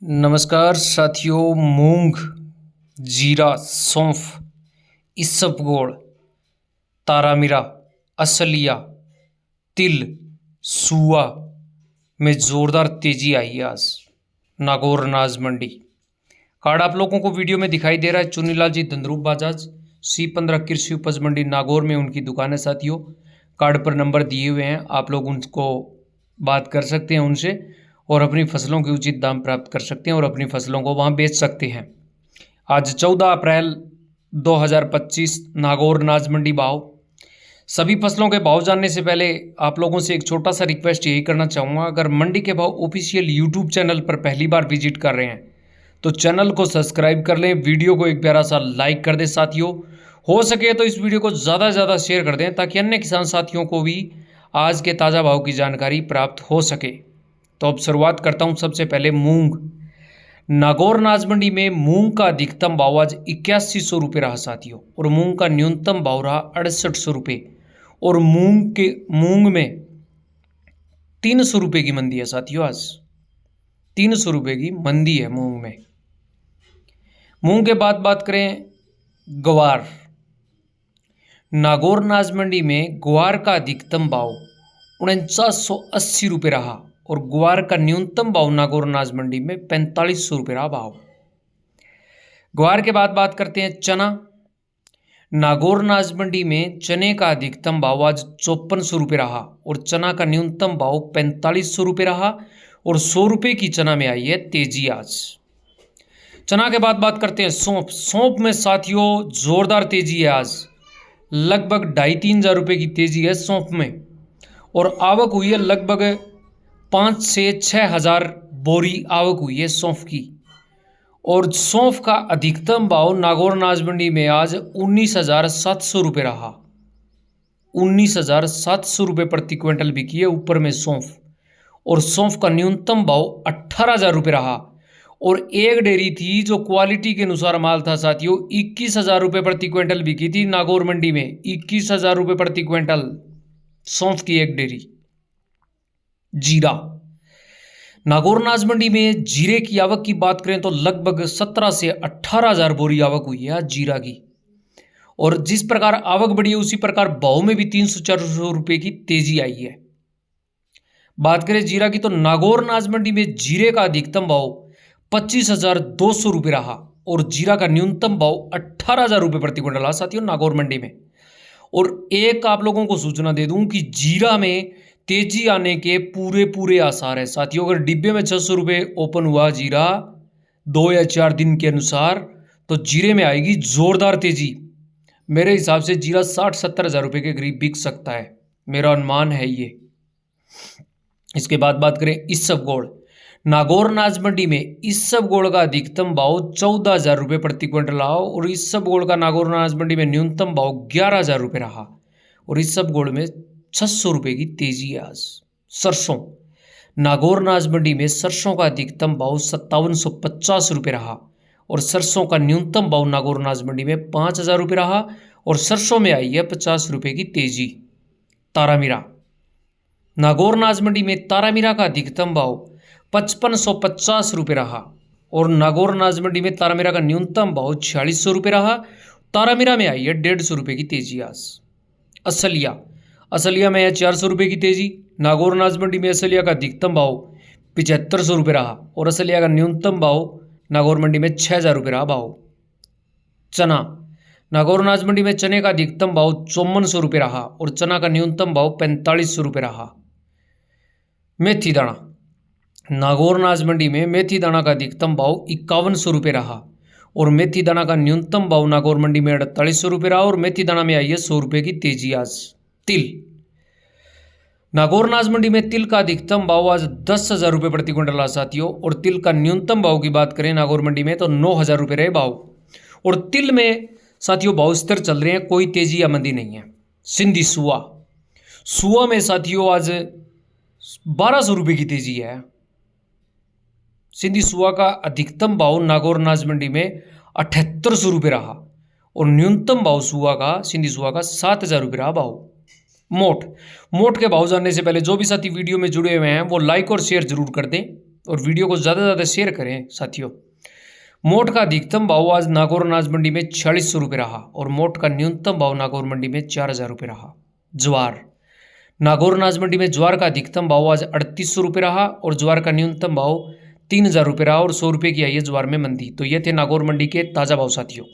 नमस्कार साथियों। मूंग, जीरा, सौंफ, इसबगोल, तारामीरा, असलिया, तिल, सुआ में ज़ोरदार तेजी आई है आज नागौर अनाज मंडी। कार्ड आप लोगों को वीडियो में दिखाई दे रहा है। चुनीलाल जी धंधरूप बाजाज C15 कृषि उपज मंडी नागौर में उनकी दुकान है साथियों। कार्ड पर नंबर दिए हुए हैं, आप लोग उनको बात कर सकते हैं उनसे और अपनी फसलों के उचित दाम प्राप्त कर सकते हैं और अपनी फसलों को वहां बेच सकते हैं। आज 14 अप्रैल 2025 नागौर अनाज मंडी भाव। सभी फसलों के भाव जानने से पहले आप लोगों से एक छोटा सा रिक्वेस्ट यही करना चाहूँगा, अगर मंडी के भाव ऑफिशियल यूट्यूब चैनल पर पहली बार विजिट कर रहे हैं तो चैनल को सब्सक्राइब कर लें, वीडियो को एक प्यारा सा लाइक कर दें साथियों। हो सके तो इस वीडियो को ज़्यादा से ज़्यादा शेयर कर दें ताकि अन्य किसान साथियों को भी आज के ताज़ा भाव की जानकारी प्राप्त हो सके। तो अब शुरुआत करता हूं। सबसे पहले मूंग। नागौर अनाज मंडी में मूंग का अधिकतम भाव आज 8100 रुपये रहा साथियों और मूंग का न्यूनतम भाव रहा 6800 रुपये और मूंग में 300 रुपये की मंदी है साथियों। आज 300 रुपये की मंदी है मूंग में। मूंग के बाद बात करें ग्वार। नागौर अनाज मंडी में ग्वार का अधिकतम भाव 4980 रुपये रहा और ग्वार का न्यूनतम भाव नागौर अनाज मंडी में 4500 रुपये रहा भाव। ग्वार के बाद बात करते हैं चना। नागौर अनाज मंडी में चने का अधिकतम भाव आज 5400 रुपये रहा और चना का न्यूनतम भाव 4500 रुपये रहा और 100 रुपये की चना में आई है तेजी आज। चना के बाद बात करते हैं सौंफ। सौंफ में साथियों जोरदार तेजी है आज, लगभग 2,500-3 हज़ार रुपये की तेजी है सौंफ में और आवक हुई है लगभग 5 से 6 हज़ार बोरी आवक हुई है सौंफ की। और सौंफ का अधिकतम भाव नागौर अनाज मंडी में आज 19,700 रुपये रहा। 19,700 रुपये प्रति क्विंटल बिकी है ऊपर में सौंफ और सौंफ का न्यूनतम भाव 18,000 रुपये रहा और एक डेयरी थी जो क्वालिटी के अनुसार माल था साथियों 21,000 रुपये प्रति क्विंटल बिकी थी नागौर मंडी में। 21,000 रुपये प्रति क्विंटल सौंफ की एक डेयरी। जीरा। नागौर अनाज मंडी में जीरे की आवक की बात करें तो लगभग 17 से 18 हज़ार बोरी आवक हुई है जीरा की और जिस प्रकार आवक बढ़ी है उसी प्रकार भाव में भी 300-400 रुपये की तेजी आई है। बात करें जीरा की तो नागौर अनाज मंडी में जीरे का अधिकतम भाव 25,200 रुपये रहा और जीरा का न्यूनतम भाव 18,000 रुपये प्रति क्विंटल रहा साथियों नागौर मंडी में। और एक आप लोगों को सूचना दे दूं कि जीरा में तेजी आने के पूरे आसार है साथियों। अगर डिब्बे में 600 रुपये ओपन हुआ जीरा 2 या 4 दिन के अनुसार तो जीरे में आएगी जोरदार तेजी। मेरे हिसाब से जीरा 60-70 हज़ार रुपये के करीब बिक सकता है, मेरा अनुमान है ये। इसके बाद बात करें इसबगोल। नागौर अनाज मंडी में इसबगोल का अधिकतम भाव 14,000 रुपये प्रति क्विंटल रहा और इसबगोल का नागौर अनाज मंडी में न्यूनतम भाव 11,000 रुपये रहा और इसबगोल में 600 रुपये की तेजी है आज। सरसों। नागौर अनाज मंडी में सरसों का अधिकतम भाव 5750 रुपये रहा और सरसों का न्यूनतम भाव नागौर अनाज मंडी में 5,000 रुपये रहा और सरसों में आई है 50 रुपये की तेजी। तारामीरा। नागौर अनाज मंडी में तारामीरा का अधिकतम भाव 5550 रुपये रहा और नागौर अनाज मंडी में तारामीरा का न्यूनतम भाव 4600 रुपये रहा। तारामीरा में आई है 150 रुपये की तेजी आज। असलिया। असलिया में है 400 रुपये की तेजी। नागौर अनाज मंडी में असलिया का अधिकतम भाव 7500 रुपये रहा और असलिया का न्यूनतम भाव नागौर मंडी में 6,000 रुपये रहा भाव। चना। नागौर अनाज मंडी में चने का अधिकतम भाव 5400 रुपये रहा और चना का न्यूनतम भाव 4500 रुपये रहा। मेथी दाना। नागौर अनाज मंडी में मेथी दाना का अधिकतम भाव 5100 रुपये रहा और मेथी दाना का न्यूनतम भाव नागौर मंडी में 4800 रुपये रहा और मेथी दाना में आई है 100 रुपये की तेजी आज। तिल। नागौर अनाज मंडी में तिल का अधिकतम भाव आज 10,000 रुपये प्रति क्विंटल रहा साथियों और तिल का न्यूनतम भाव की बात करें नागौर मंडी में तो 9,000 रुपये रहे भाव और तिल में साथियों भाव स्थिर चल रहे हैं, कोई तेजी या मंदी नहीं है। सिंधी सुआ। सुआ में साथियों आज 1200 रुपये की तेजी है। सिंधी सुआ का अधिकतम भाव नागौर अनाज मंडी में 7800 रुपये रहा और न्यूनतम भाव सुआ का सिंधी सुआ का 7,000 रुपये रहा भाव। मोट के भाव जानने से पहले जो भी साथी वीडियो में जुड़े हुए हैं वो लाइक और शेयर जरूर कर दें। और वीडियो को ज़्यादा से ज़्यादा शेयर करें साथियों। मोट का अधिकतम भाव आज नागौर अनाज मंडी में 4600 रुपये रहा और मोट का न्यूनतम भाव नागौर मंडी में 4000 रुपये रहा। ज्वार, नागौर अनाज मंडी में ज्वार का अधिकतम भाव आज 3800 रुपये रहा और ज्वार का न्यूनतम भाव 3000 रुपये रहा और 100 रुपये की आई है ज्वार में मंदी। तो ये थे नागौर मंडी के ताज़ा भाव साथियों।